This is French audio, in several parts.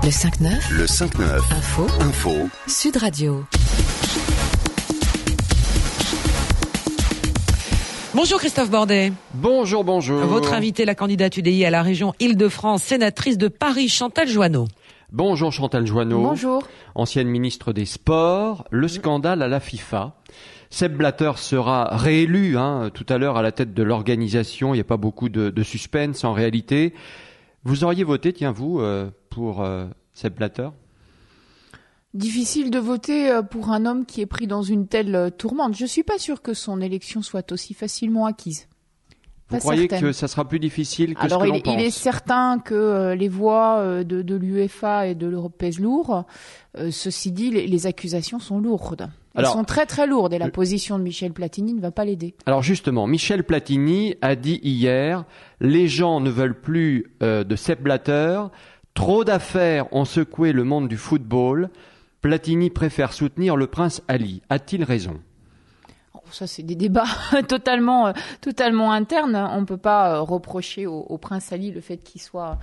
Le 5-9. Le 5-9. Info. Sud Radio. Bonjour Christophe Bordet. Bonjour. Votre invité, la candidate UDI à la région Île-de-France, sénatrice de Paris, Chantal Joanneau. Bonjour Chantal Joanneau. Bonjour. Ancienne ministre des Sports, le scandale à la FIFA. Sepp Blatter sera réélu tout à l'heure à la tête de l'organisation. Il n'y a pas beaucoup de suspense en réalité. Vous auriez voté, pour Sepp Blatter ? Difficile de voter pour un homme qui est pris dans une telle tourmente. Je suis pas sûre que son élection soit aussi facilement acquise. Vous croyez que ça sera plus difficile que ce que l'on pense ? Il est certain que les voix de l'UEFA et de l'Europe pèsent lourd. Ceci dit, les accusations sont lourdes. Elles sont très très lourdes et la position de Michel Platini ne va pas l'aider. Alors justement, Michel Platini a dit hier « Les gens ne veulent plus de Sepp Blatter. Trop d'affaires ont secoué le monde du football. Platini préfère soutenir le prince Ali. A-t-il raison ?» Ça, c'est des débats totalement internes. On ne peut pas reprocher au prince Ali le fait qu'il soit...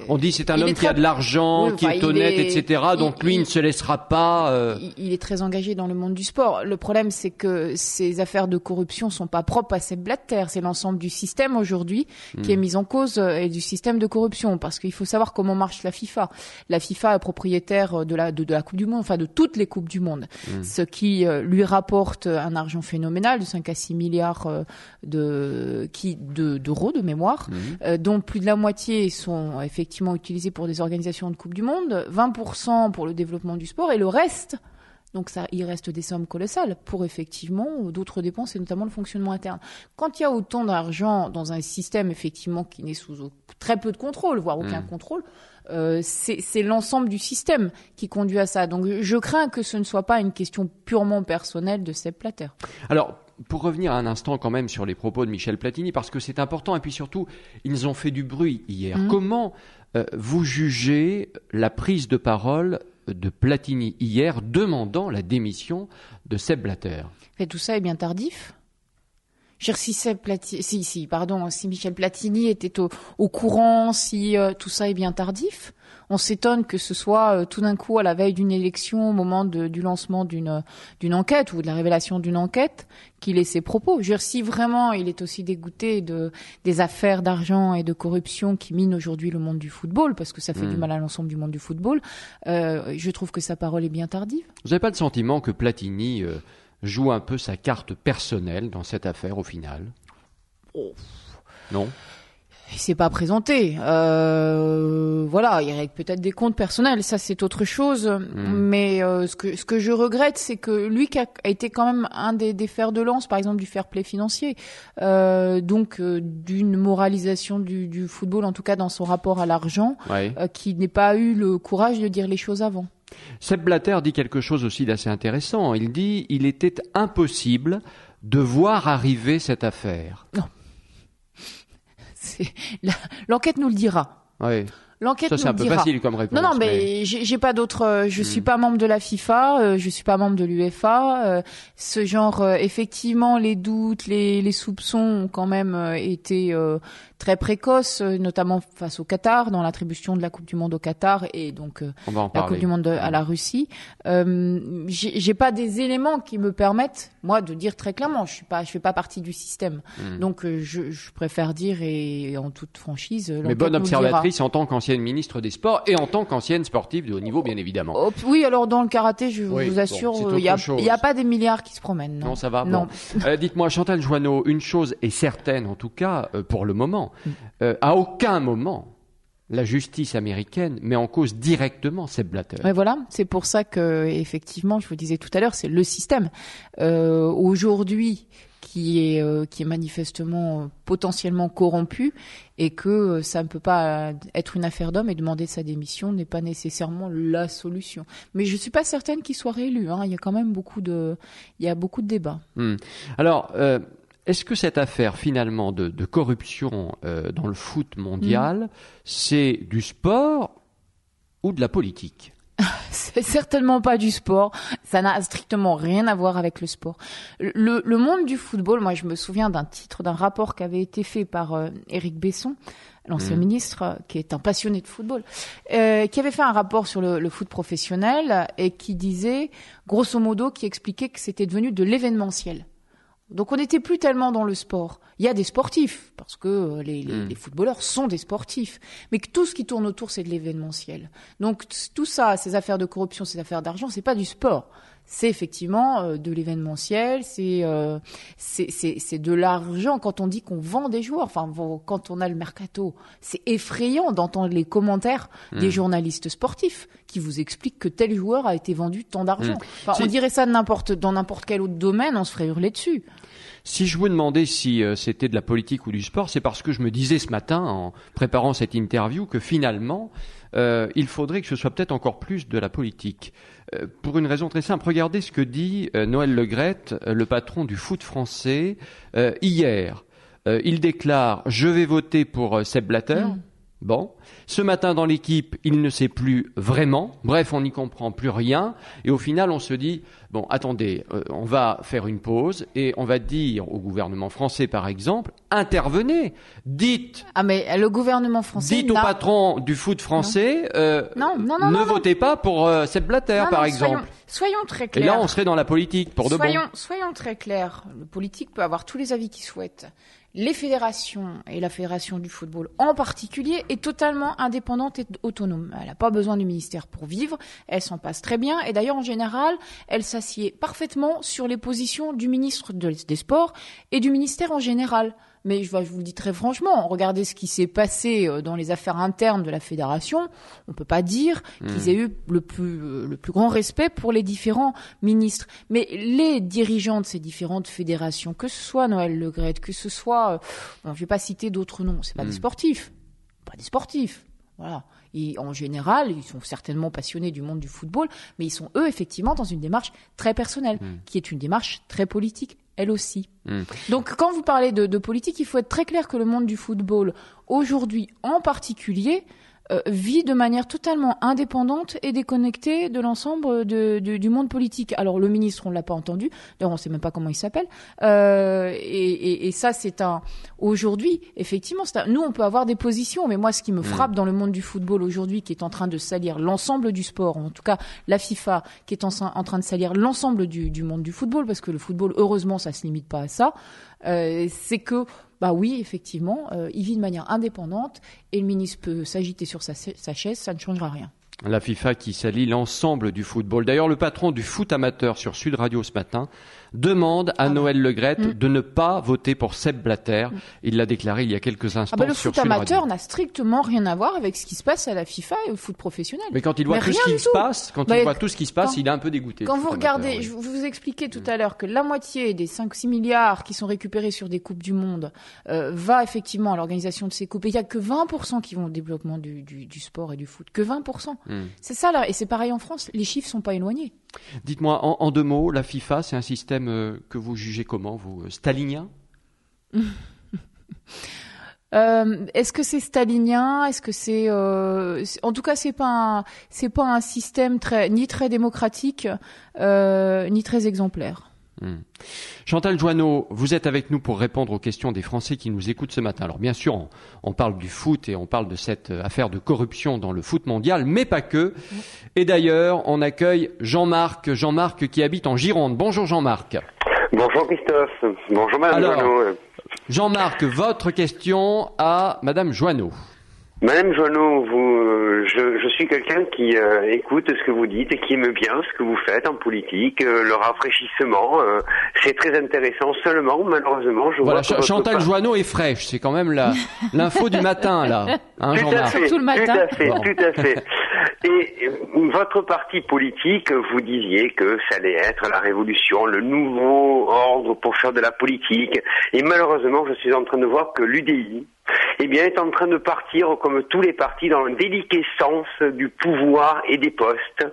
On dit c'est un homme qui a de l'argent, qui est honnête, etc. Donc lui, il ne se laissera pas... Il est très engagé dans le monde du sport. Le problème, c'est que ces affaires de corruption sont pas propres à Sepp Blatter. C'est l'ensemble du système aujourd'hui qui est mis en cause et du système de corruption. Parce qu'il faut savoir comment marche la FIFA. La FIFA est propriétaire de la Coupe du Monde, enfin de toutes les Coupes du Monde. Ce qui lui rapporte un argent phénoménal de 5 à 6 milliards d'euros de mémoire, dont plus de la moitié sont effectivement utilisés pour des organisations de Coupe du Monde, 20% pour le développement du sport et le reste, donc il reste des sommes colossales pour effectivement d'autres dépenses et notamment le fonctionnement interne. Quand il y a autant d'argent dans un système effectivement qui n'est sous très peu de contrôle, voire aucun contrôle, c'est l'ensemble du système qui conduit à ça. Donc je crains que ce ne soit pas une question purement personnelle de Sepp Blatter. Alors, pour revenir un instant quand même sur les propos de Michel Platini, parce que c'est important, et puis surtout, ils ont fait du bruit hier. Comment vous jugez la prise de parole de Platini hier demandant la démission de Sepp Blatter ? Et tout ça est bien tardif. Si Michel Platini était au courant, si tout ça est bien tardif, on s'étonne que ce soit tout d'un coup à la veille d'une élection, au moment du lancement d'une enquête ou de la révélation d'une enquête, qu'il ait ses propos. Si vraiment il est aussi dégoûté des affaires d'argent et de corruption qui minent aujourd'hui le monde du football, parce que ça fait du mal à l'ensemble du monde du football, je trouve que sa parole est bien tardive. Vous n'avez pas le sentiment que Platini joue un peu sa carte personnelle dans cette affaire au final ? Non ? Il s'est pas présenté. Voilà, il règle peut-être des comptes personnels, ça c'est autre chose. Mais ce que je regrette, c'est que lui qui a été quand même un des fers de lance, par exemple du fair play financier, donc d'une moralisation du football, en tout cas dans son rapport à l'argent, qui n'ait pas eu le courage de dire les choses avant. Sepp Blatter dit quelque chose aussi d'assez intéressant. Il dit il était impossible de voir arriver cette affaire. Non. L'enquête nous le dira. Oui. L'enquête ça, c'est un peu facile comme réponse. Non, mais j'ai pas d'autre. Je suis pas membre de la FIFA, je suis pas membre de l'UEFA. Ce genre, effectivement, les doutes, les soupçons ont quand même été très précoces, notamment face au Qatar, dans l'attribution de la Coupe du Monde au Qatar et donc la Coupe du Monde à la Russie. J'ai pas des éléments qui me permettent, moi, de dire très clairement. Je fais pas partie du système. Donc, je préfère dire et en toute franchise. Mais bonne observatrice en tant qu'ancienne ministre des Sports et en tant qu'ancienne sportive de haut niveau, bien évidemment. Oui, alors dans le karaté, je vous assure, il y a pas des milliards qui se promènent. Non, ça va. Non. Bon. Dites-moi, Chantal Joanneau, une chose est certaine, en tout cas pour le moment. À aucun moment, la justice américaine met en cause directement Sepp Blatter. Mais voilà, c'est pour ça que, effectivement, je vous disais tout à l'heure, c'est le système. Aujourd'hui, qui est manifestement potentiellement corrompu et que ça ne peut pas être une affaire d'homme et demander sa démission n'est pas nécessairement la solution. Mais je suis pas certaine qu'il soit réélu. Il y a quand même beaucoup de débats. Alors, est-ce que cette affaire finalement de corruption dans le foot mondial, c'est du sport ou de la politique ? c'est certainement pas du sport. Ça n'a strictement rien à voir avec le sport. Le monde du football, moi, je me souviens d'un rapport qui avait été fait par Éric Besson, l'ancien ministre, qui est un passionné de football, qui avait fait un rapport sur le foot professionnel et qui disait, grosso modo, qui expliquait que c'était devenu de l'événementiel. Donc on n'était plus tellement dans le sport. Il y a des sportifs, parce que les footballeurs sont des sportifs, mais que tout ce qui tourne autour, c'est de l'événementiel. Donc tout ça, ces affaires de corruption, ces affaires d'argent, c'est pas du sport. C'est effectivement de l'événementiel, c'est de l'argent. Quand on dit qu'on vend des joueurs, enfin quand on a le mercato, c'est effrayant d'entendre les commentaires des journalistes sportifs qui vous expliquent que tel joueur a été vendu tant d'argent. Enfin, on dirait ça dans n'importe quel autre domaine, on se ferait hurler dessus. Si je vous demandais si c'était de la politique ou du sport, c'est parce que je me disais ce matin, en préparant cette interview, que finalement, il faudrait que ce soit peut-être encore plus de la politique. Pour une raison très simple, regardez ce que dit Noël Le Graët, le patron du foot français, hier. Il déclare « Je vais voter pour Sepp Blatter ». Bon. Ce matin dans l'équipe, il ne sait plus vraiment. Bref, on n'y comprend plus rien. Et au final, on se dit, bon, attendez, on va faire une pause et on va dire au gouvernement français, par exemple, intervenez, dites. Ah, mais le gouvernement français. Dites au patron du foot français, ne votez pas pour Sepp Blatter, par exemple. Soyons très clairs. Et là, on serait dans la politique, pour de bon. Soyons très clairs. Le politique peut avoir tous les avis qu'il souhaite. Les fédérations et la fédération du football en particulier est totalement indépendante et autonome. Elle n'a pas besoin du ministère pour vivre, elle s'en passe très bien et d'ailleurs en général, elle s'assied parfaitement sur les positions du ministre des Sports et du ministère en général. Mais je vous le dis très franchement, regardez ce qui s'est passé dans les affaires internes de la fédération. On peut pas dire qu'ils aient eu le plus grand respect pour les différents ministres. Mais les dirigeants de ces différentes fédérations, que ce soit Noël Le Graët, que ce soit, je vais pas citer d'autres noms, c'est pas des sportifs, Voilà. Et en général, ils sont certainement passionnés du monde du football, mais ils sont eux effectivement dans une démarche très personnelle, qui est une démarche très politique. Elle aussi. Donc, quand vous parlez de politique, il faut être très clair que le monde du football, aujourd'hui en particulier, vit de manière totalement indépendante et déconnectée de l'ensemble du monde politique. Alors, le ministre, on l'a pas entendu. D'ailleurs, on sait même pas comment il s'appelle. Et ça, aujourd'hui, effectivement, nous, on peut avoir des positions, mais moi, ce qui me frappe dans le monde du football aujourd'hui, qui est en train de salir l'ensemble du sport, en tout cas, la FIFA, qui est en train de salir l'ensemble du monde du football, parce que le football, heureusement, ça se limite pas à ça, c'est que, oui, effectivement, il vit de manière indépendante et le ministre peut s'agiter sur sa chaise, ça ne changera rien. La FIFA qui salit l'ensemble du football. D'ailleurs, le patron du foot amateur sur Sud Radio ce matin demande à Noël Le Graët de ne pas voter pour Sepp Blatter. Il l'a déclaré il y a quelques instants sur Sud Radio. Le foot amateur n'a strictement rien à voir avec ce qui se passe à la FIFA et au foot professionnel. Mais quand il voit tout ce qui se passe, il est un peu dégoûté. Quand vous regardez, je vous expliquais tout à l'heure que la moitié des 5-6 milliards qui sont récupérés sur des coupes du monde va effectivement à l'organisation de ces coupes. Et il n'y a que 20% qui vont au développement du sport et du foot. Que 20%. C'est ça là, et c'est pareil en France. Les chiffres sont pas éloignés. Dites-moi en 2 mots, la FIFA, c'est un système que vous jugez comment, vous, stalinien? Est-ce que c'est stalinien? Est-ce que c'est en tout cas c'est pas un système ni très démocratique ni très exemplaire. Chantal Joanneau, vous êtes avec nous pour répondre aux questions des Français qui nous écoutent ce matin. Alors bien sûr, on parle du foot et on parle de cette affaire de corruption dans le foot mondial, mais pas que. Et d'ailleurs, on accueille Jean-Marc qui habite en Gironde. Bonjour Jean-Marc. Bonjour Christophe. Bonjour Madame Joanneau. Jean-Marc, votre question à Madame Joanneau. Madame Joanneau, je suis quelqu'un qui écoute ce que vous dites et qui aime bien ce que vous faites en politique, le rafraîchissement, c'est très intéressant. Seulement, malheureusement, je vois que Chantal Joanneau est fraîche, c'est quand même l'info du matin là, hein, Jean-Marc. Tout le matin. Tout à fait. Et votre parti politique, vous disiez que ça allait être la révolution, le nouveau ordre pour faire de la politique. Et malheureusement, je suis en train de voir que l'UDI, est en train de partir, comme tous les partis, dans la déliquescence du pouvoir et des postes.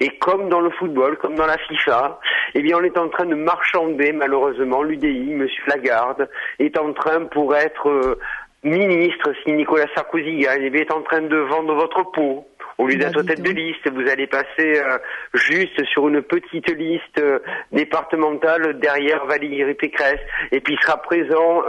Et comme dans le football, comme dans la FIFA, on est en train de marchander, malheureusement, l'UDI, Monsieur Lagarde, est en train pour être ministre, si Nicolas Sarkozy gagne, est en train de vendre votre peau Au lieu d'être tête de liste, vous allez passer juste sur une petite liste départementale derrière Valérie Pécresse. Et puis il sera présent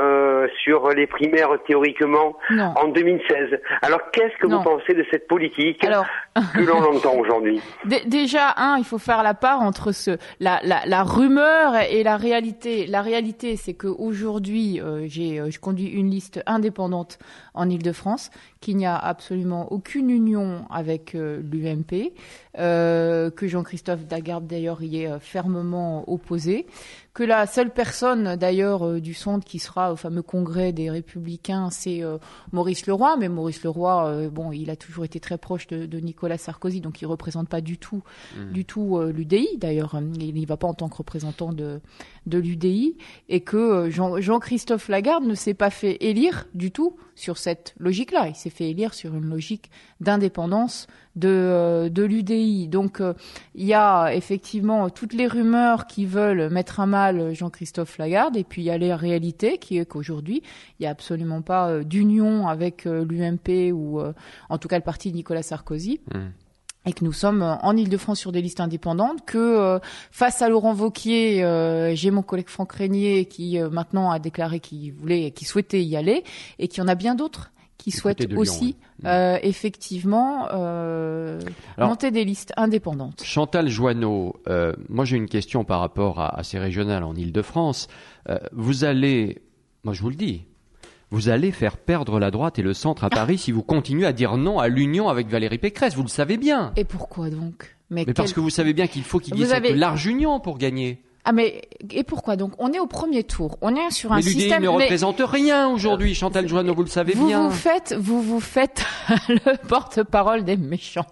sur les primaires théoriquement en 2016. Alors qu'est-ce que vous pensez de cette politique que l'on entend aujourd'hui? Déjà, il faut faire la part entre la rumeur et la réalité. La réalité, c'est que aujourd'hui, je conduis une liste indépendante en Île-de-France, qu'il n'y a absolument aucune union avec l'UMP, que Jean-Christophe Lagarde d'ailleurs y est fermement opposé, que la seule personne d'ailleurs du centre qui sera au fameux congrès des Républicains, c'est Maurice Leroy, mais Maurice Leroy, il a toujours été très proche de Nicolas Sarkozy, donc il représente pas du tout l'UDI. D'ailleurs, il n'y va pas en tant que représentant de l'UDI, et que Jean-Christophe Lagarde ne s'est pas fait élire du tout sur cette logique-là. Il s'est fait élire sur une logique d'indépendance de l'UDI. Donc, il y a effectivement toutes les rumeurs qui veulent mettre à mal Jean-Christophe Lagarde, et puis il y a la réalité qui est qu'aujourd'hui, il n'y a absolument pas d'union avec l'UMP ou en tout cas le parti de Nicolas Sarkozy. Et que nous sommes en Île-de-France sur des listes indépendantes, que face à Laurent Wauquiez, j'ai mon collègue Franck Régnier qui maintenant a déclaré qu'il souhaitait y aller, et qu'il y en a bien d'autres qui souhaitent aussi effectivement monter des listes indépendantes. Chantal Joanneau, moi j'ai une question par rapport à ces régionales en Île-de-France. Vous allez, moi je vous le dis, vous allez faire perdre la droite et le centre à Paris si vous continuez à dire non à l'union avec Valérie Pécresse. Vous le savez bien. Et pourquoi donc? Mais parce que vous savez bien qu'il faut qu'il y ait cette large union pour gagner. Et pourquoi donc? On est au premier tour. On est sur un système. Mais l'UDI ne représente rien aujourd'hui, Chantal Joanneau, vous le savez bien. Vous vous faites le porte-parole des méchants.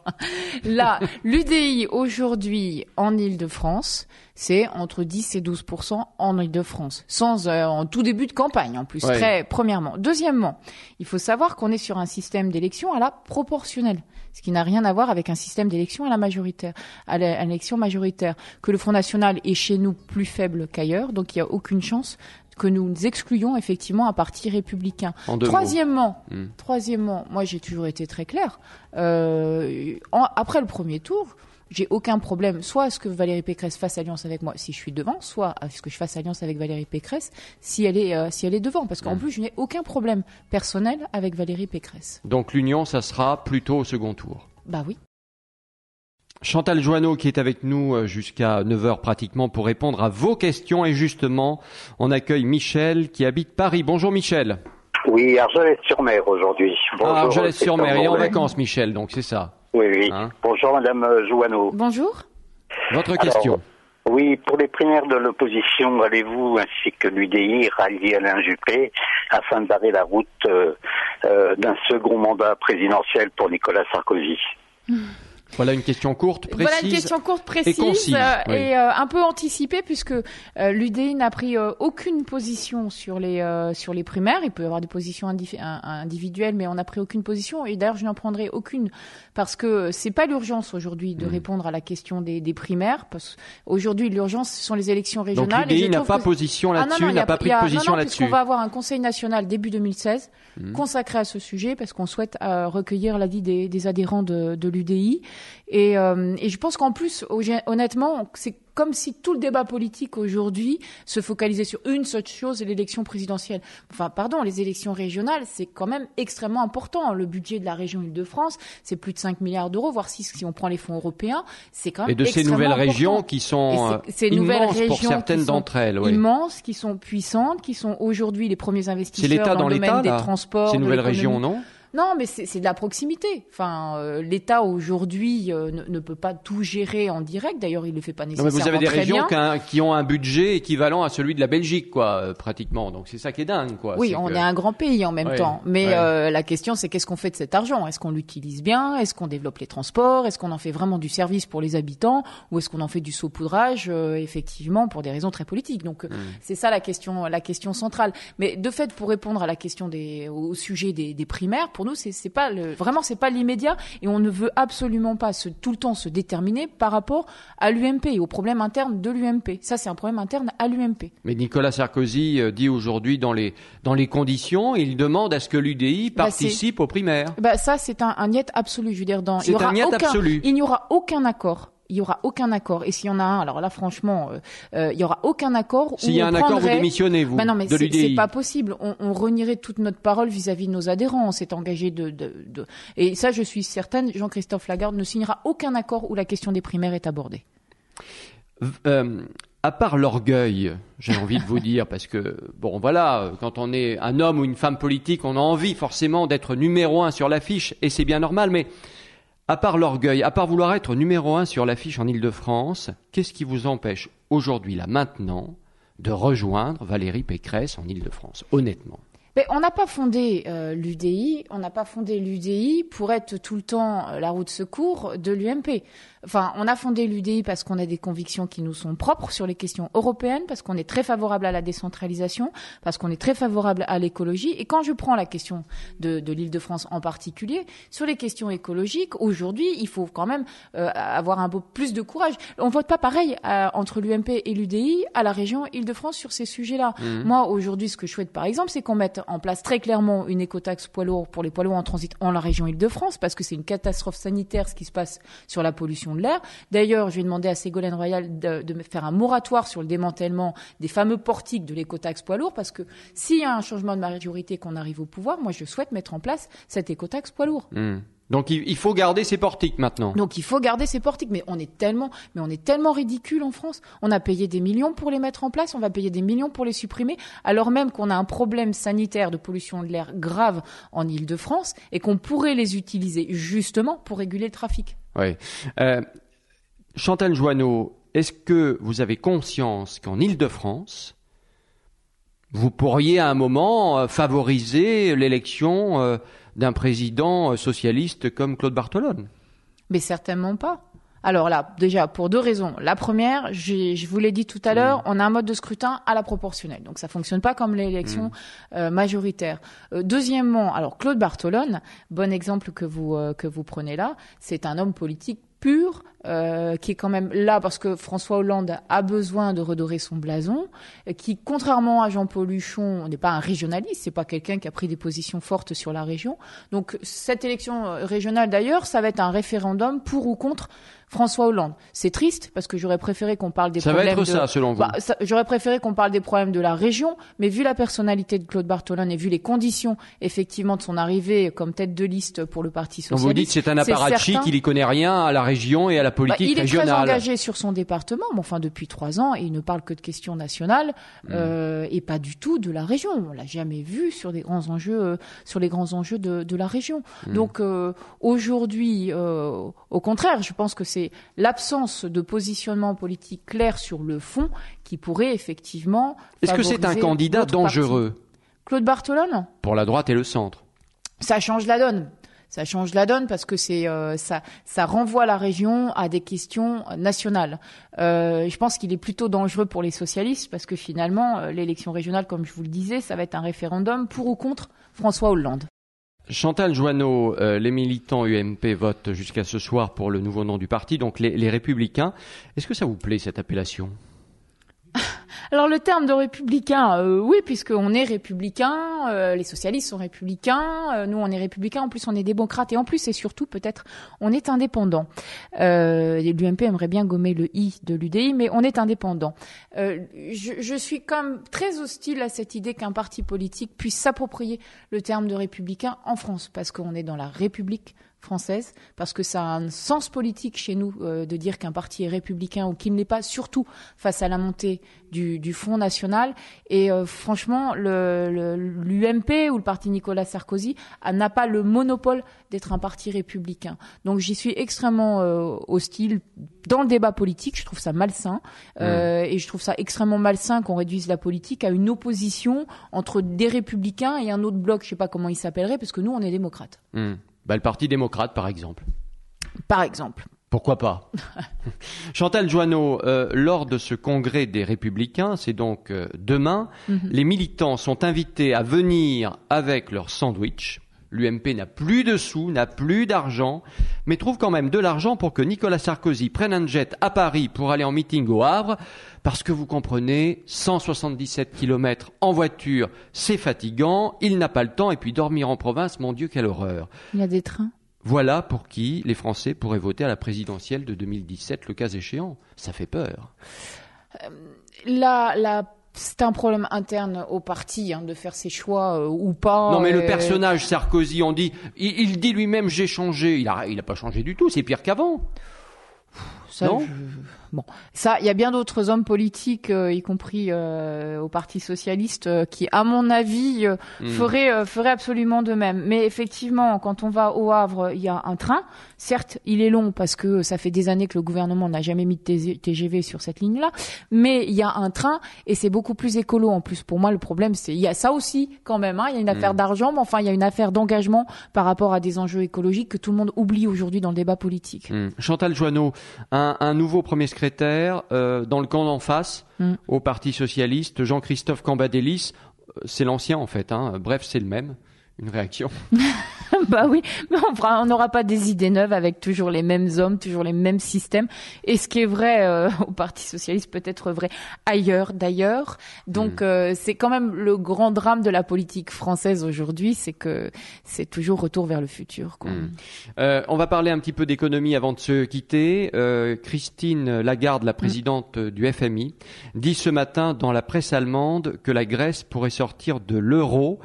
Là, l'UDI aujourd'hui en Île-de-France, c'est entre 10 et 12% en Île-de-France, en tout début de campagne en plus. Premièrement. Deuxièmement, il faut savoir qu'on est sur un système d'élection à la proportionnelle, ce qui n'a rien à voir avec un système d'élection à l'élection majoritaire, que le Front National est chez nous plus faible qu'ailleurs, donc il n'y a aucune chance que nous excluions effectivement un parti républicain. Troisièmement, moi j'ai toujours été très clair, après le premier tour, j'ai aucun problème, soit à ce que Valérie Pécresse fasse alliance avec moi si je suis devant, soit à ce que je fasse alliance avec Valérie Pécresse si elle est devant. Parce qu'en plus, je n'ai aucun problème personnel avec Valérie Pécresse. Donc l'union, ça sera plutôt au second tour? Bah oui. Chantal Joanneau qui est avec nous jusqu'à 9h pratiquement pour répondre à vos questions. Et justement, on accueille Michel qui habite Paris. Bonjour Michel. Oui, Argelès-sur-Mer aujourd'hui. Argelès-sur-Mer. Il est en vacances Michel, donc c'est ça. Oui. Bonjour Madame Joanneau. Bonjour. Votre question. Oui, pour les primaires de l'opposition, allez-vous, ainsi que l'UDI, rallier Alain Juppé afin de barrer la route d'un second mandat présidentiel pour Nicolas Sarkozy? Voilà une question courte, précise. Voilà une question courte, précise et concise, et un peu anticipée, puisque l'UDI n'a pris aucune position sur les primaires. Il peut y avoir des positions individuelles, mais on n'a pris aucune position. Et d'ailleurs, je n'en prendrai aucune parce que c'est pas l'urgence aujourd'hui de répondre à la question des primaires. Parce qu'aujourd'hui, l'urgence, ce sont les élections régionales. Donc l'UDI n'a pas position là-dessus, n'a pas pris de position là-dessus. Puisqu'on va avoir un Conseil national début 2016 consacré à ce sujet, parce qu'on souhaite recueillir l'avis des adhérents de l'UDI. Et je pense qu'en plus, honnêtement, c'est comme si tout le débat politique aujourd'hui se focalisait sur une seule chose, l'élection présidentielle. Enfin, pardon, les élections régionales, c'est quand même extrêmement important. Le budget de la région Île-de-France, c'est plus de 5 milliards d'euros, voire 6 si on prend les fonds européens. C'est quand même extrêmement important. Et de ces nouvelles régions qui sont immenses pour certaines d'entre elles. Oui. Immenses, qui sont puissantes, qui sont aujourd'hui les premiers investisseurs dans le domaine des transports. Ces nouvelles régions, non ? Non, mais c'est de la proximité. Enfin, l'État aujourd'hui ne peut pas tout gérer en direct. D'ailleurs, il le fait pas nécessairement très bien. Vous avez des régions qui ont un budget équivalent à celui de la Belgique, quoi, pratiquement. Donc c'est ça qui est dingue, quoi. Oui, on est un grand pays en même temps. Mais la question, c'est qu'est-ce qu'on fait de cet argent? Est-ce qu'on l'utilise bien? Est-ce qu'on développe les transports? Est-ce qu'on en fait vraiment du service pour les habitants? Ou est-ce qu'on en fait du saupoudrage, effectivement, pour des raisons très politiques? Donc c'est ça la question centrale. Mais de fait, pour répondre à la question au sujet des primaires, pour nous, c'est pas l'immédiat, et on ne veut absolument pas tout le temps se déterminer par rapport à l'UMP et aux problèmes internes de l'UMP. Ça, c'est un problème interne à l'UMP. Mais Nicolas Sarkozy dit aujourd'hui dans les conditions, il demande à ce que l'UDI participe aux primaires. Ça, c'est un niet absolu. Je veux dire, c'est un niet absolu. Il n'y aura aucun accord. Il y aura aucun accord. Et s'il y en a un, alors là, franchement, il y aura aucun accord. S'il y a un accord, vous démissionnez, vous, non, mais de l'UDI. C'est pas possible. On renierait toute notre parole vis-à-vis de nos adhérents. On s'est engagé et ça, je suis certaine, Jean-Christophe Lagarde ne signera aucun accord où la question des primaires est abordée. À part l'orgueil, j'ai envie de vous dire, parce que, bon, voilà, quand on est un homme ou une femme politique, on a envie forcément d'être numéro 1 sur l'affiche, et c'est bien normal, mais à part l'orgueil, à part vouloir être numéro 1 sur l'affiche en Île-de-France, qu'est-ce qui vous empêche aujourd'hui, là, maintenant, de rejoindre Valérie Pécresse en Île-de-France, honnêtement? Mais on n'a pas fondé l'UDI, pour être tout le temps la roue de secours de l'UMP. Enfin, on a fondé l'UDI parce qu'on a des convictions qui nous sont propres sur les questions européennes, parce qu'on est très favorable à la décentralisation, parce qu'on est très favorable à l'écologie. Et quand je prends la question de l'Île-de-France en particulier, sur les questions écologiques, aujourd'hui, il faut quand même avoir un peu plus de courage. On vote pas pareil entre l'UMP et l'UDI à la région Île-de-France sur ces sujets-là. Moi, aujourd'hui, ce que je souhaite, par exemple, c'est qu'on mette en place très clairement une écotaxe poids lourds pour les poids lourds en transit en la région Île-de-France, parce que c'est une catastrophe sanitaire ce qui se passe sur la pollution de l'air. D'ailleurs, je vais demander à Ségolène Royal de faire un moratoire sur le démantèlement des fameux portiques de l'écotaxe poids lourds, parce que s'il y a un changement de majorité, qu'on arrive au pouvoir, moi je souhaite mettre en place cette écotaxe poids lourds. Donc il faut garder ces portiques maintenant. Donc il faut garder ces portiques, mais on est tellement ridicule en France. On a payé des millions pour les mettre en place, on va payer des millions pour les supprimer, alors même qu'on a un problème sanitaire de pollution de l'air grave en Île-de-France et qu'on pourrait les utiliser justement pour réguler le trafic. Oui. Chantal Joanneau, est-ce que vous avez conscience qu'en Île-de-France, vous pourriez à un moment favoriser l'élection d'un président socialiste comme Claude Barthelone? Mais certainement pas. Alors là, déjà, pour deux raisons. La première, je vous l'ai dit tout à l'heure, on a un mode de scrutin à la proportionnelle. Donc ça fonctionne pas comme l'élection majoritaire. Deuxièmement, alors Claude Barthelone, bon exemple que vous prenez là, c'est un homme politique pur, qui est quand même là parce que François Hollande a besoin de redorer son blason, qui, contrairement à Jean-Paul Huchon, n'est pas un régionaliste, c'est pas quelqu'un qui a pris des positions fortes sur la région. Donc cette élection régionale d'ailleurs, ça va être un référendum pour ou contre François Hollande. C'est triste parce que j'aurais préféré qu'on parle des problèmes. Ça va être ça, selon vous. J'aurais préféré qu'on parle des problèmes de la région, mais vu la personnalité de Claude Barthelone et vu les conditions effectivement de son arrivée comme tête de liste pour le Parti socialiste. Donc vous dites que c'est un apparatchik, il y connaît rien à la région et à la politique régionale. Il est très engagé sur son département, mais enfin depuis 3 ans, et il ne parle que de questions nationales et pas du tout de la région. On l'a jamais vu sur les grands enjeux, de la région. Donc aujourd'hui, au contraire, je pense que c'est l'absence de positionnement politique clair sur le fond qui pourrait effectivement. Est-ce que c'est un candidat dangereux, Claude Barthelone, pour la droite et le centre? Ça change la donne. Ça change la donne parce que ça renvoie la région à des questions nationales. Je pense qu'il est plutôt dangereux pour les socialistes parce que finalement, l'élection régionale, comme je vous le disais, ça va être un référendum pour ou contre François Hollande. Chantal Joanneau, les militants UMP votent jusqu'à ce soir pour le nouveau nom du parti, donc les Républicains. Est-ce que ça vous plaît, cette appellation ? Alors le terme de républicain, oui, puisqu'on est républicain, les socialistes sont républicains, nous on est républicains, en plus on est démocrates et en plus et surtout peut-être on est indépendant. L'UMP aimerait bien gommer le I de l'UDI, mais on est indépendant. Je suis quand même très hostile à cette idée qu'un parti politique puisse s'approprier le terme de républicain en France, parce qu'on est dans la République française, parce que ça a un sens politique chez nous de dire qu'un parti est républicain ou qu'il ne l'est pas, surtout face à la montée du Front National. Et franchement, l'UMP ou le parti Nicolas Sarkozy n'a pas le monopole d'être un parti républicain. Donc j'y suis extrêmement hostile dans le débat politique. Je trouve ça malsain et je trouve ça extrêmement malsain qu'on réduise la politique à une opposition entre des républicains et un autre bloc, je sais pas comment il s'appellerait, parce que nous on est démocrates. Le Parti démocrate, par exemple. Par exemple. Pourquoi pas? Chantal Joanneau, lors de ce congrès des Républicains, c'est donc demain, les militants sont invités à venir avec leur sandwich L'UMP n'a plus de sous, n'a plus d'argent, mais trouve quand même de l'argent pour que Nicolas Sarkozy prenne un jet à Paris pour aller en meeting au Havre, parce que vous comprenez, 177 km en voiture, c'est fatigant, il n'a pas le temps, et puis dormir en province, mon Dieu, quelle horreur. Il y a des trains. Voilà pour qui les Français pourraient voter à la présidentielle de 2017, le cas échéant. Ça fait peur. C'est un problème interne au parti de faire ses choix ou pas. Non mais le personnage Sarkozy, on dit, il dit lui-même j'ai changé. Il a pas changé du tout, c'est pire qu'avant. Ça, non Bon, ça, il y a bien d'autres hommes politiques, y compris au Parti socialiste, qui, à mon avis, feraient absolument de même. Mais effectivement, quand on va au Havre, il y a un train. Certes, il est long parce que ça fait des années que le gouvernement n'a jamais mis de TGV sur cette ligne-là. Mais il y a un train et c'est beaucoup plus écolo. En plus, pour moi, le problème, il y a ça aussi quand même. Il y a une affaire d'argent, mais enfin, il y a une affaire d'engagement par rapport à des enjeux écologiques que tout le monde oublie aujourd'hui dans le débat politique. Chantal Joanneau, un nouveau premier secrétaire dans le camp d'en face au Parti socialiste, Jean-Christophe Cambadélis, c'est l'ancien en fait, bref c'est le même, une réaction. Bah oui, mais on n'aura pas des idées neuves avec toujours les mêmes hommes, toujours les mêmes systèmes. Et ce qui est vrai au Parti socialiste peut être vrai ailleurs d'ailleurs. Donc c'est quand même le grand drame de la politique française aujourd'hui, c'est que c'est toujours retour vers le futur, quoi. On va parler un petit peu d'économie avant de se quitter. Christine Lagarde, la présidente du FMI, dit ce matin dans la presse allemande que la Grèce pourrait sortir de l'euro.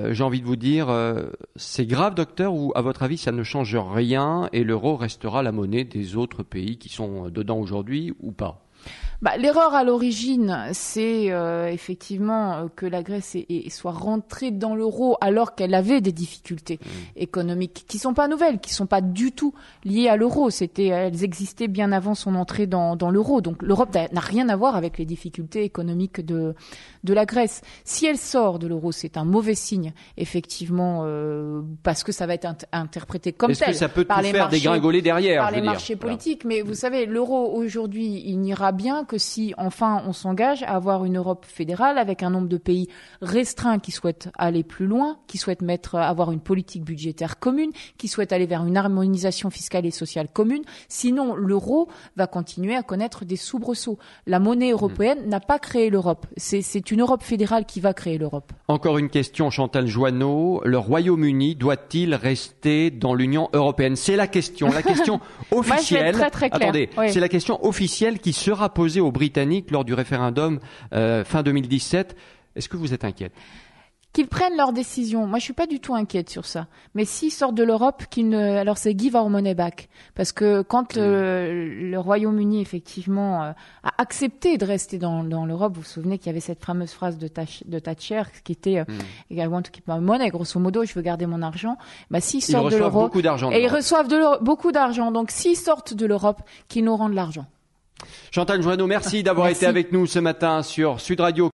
J'ai envie de vous dire, c'est grave, docteur, ou à votre avis, ça ne change rien et l'euro restera la monnaie des autres pays qui sont dedans aujourd'hui ou pas ? L'erreur à l'origine, c'est effectivement que la Grèce soit rentrée dans l'euro alors qu'elle avait des difficultés économiques qui sont pas nouvelles, qui sont pas du tout liées à l'euro. Elles existaient bien avant son entrée dans l'euro. Donc l'Europe n'a rien à voir avec les difficultés économiques de la Grèce. Si elle sort de l'euro, c'est un mauvais signe, effectivement, parce que ça va être interprété comme tel. Est-ce que ça peut tout faire dégringoler derrière, par les marchés politiques. Mais vous savez, l'euro aujourd'hui, il n'ira bien que si enfin on s'engage à avoir une Europe fédérale avec un nombre de pays restreint qui souhaitent aller plus loin, qui souhaitent avoir une politique budgétaire commune, qui souhaitent aller vers une harmonisation fiscale et sociale commune. Sinon, l'euro va continuer à connaître des soubresauts. La monnaie européenne n'a pas créé l'Europe. C'est une Europe fédérale qui va créer l'Europe. Encore une question, Chantal Joanneau. Le Royaume-Uni doit-il rester dans l'Union européenne ? C'est la question officielle. Moi, très clair. Attendez, c'est la question officielle qui sera posée aux Britanniques lors du référendum fin 2017. Est-ce que vous êtes inquiète ? Qu'ils prennent leurs décisions. Moi, je suis pas du tout inquiète sur ça. Mais s'ils sortent de l'Europe, alors c'est give our money back. Parce que quand le Royaume-Uni, effectivement, a accepté de rester dans l'Europe, vous vous souvenez qu'il y avait cette fameuse phrase de Thatcher qui était I want to keep my money, grosso modo, je veux garder mon argent. S'ils sortent de l'Europe, beaucoup d'argent. Et ils reçoivent beaucoup d'argent. Donc, s'ils sortent de l'Europe, qu'ils nous rendent l'argent. Chantal Joanneau, merci d'avoir été avec nous ce matin sur Sud Radio.